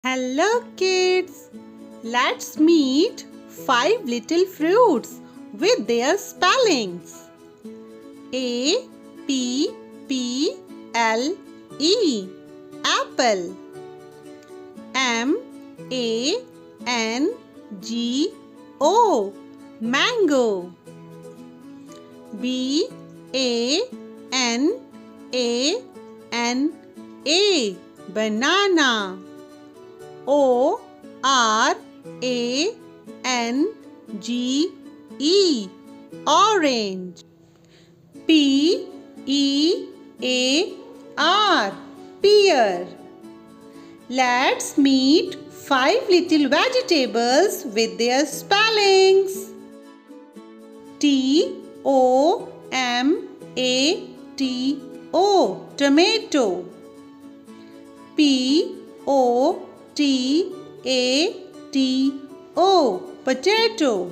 Hello kids, let's meet 5 little fruits with their spellings. A P P L E apple. M A N G O mango. B A N A N A banana. O R A N G E orange. P E A R pear. Let's meet 5 little vegetables with their spellings. T O M A T O tomato. P O T A T O potato.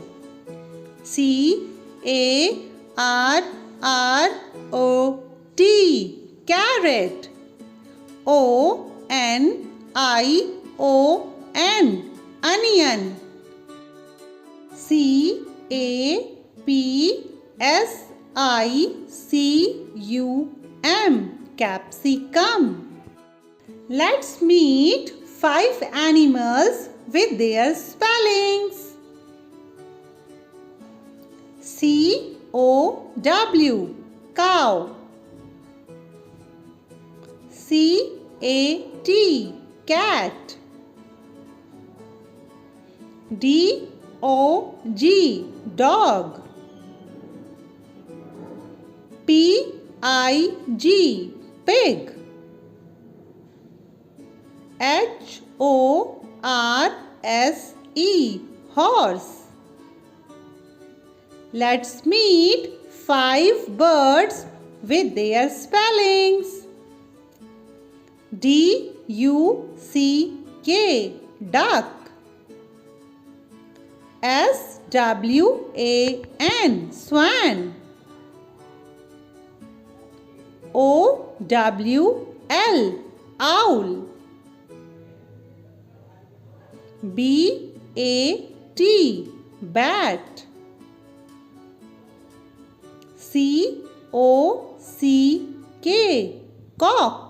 C A R R O T carrot. O N I O N onion. C A P S I C U M capsicum. Let's meet 5 animals with their spellings. C-O-W cow. C-A-T cat. D-O-G dog. P-I-G pig. H-O-R-S-E horse. Let's meet 5 birds with their spellings. D-U-C-K duck. S-W-A-N swan. O-W-L owl. B-A-T bat. C-O-C-K cock.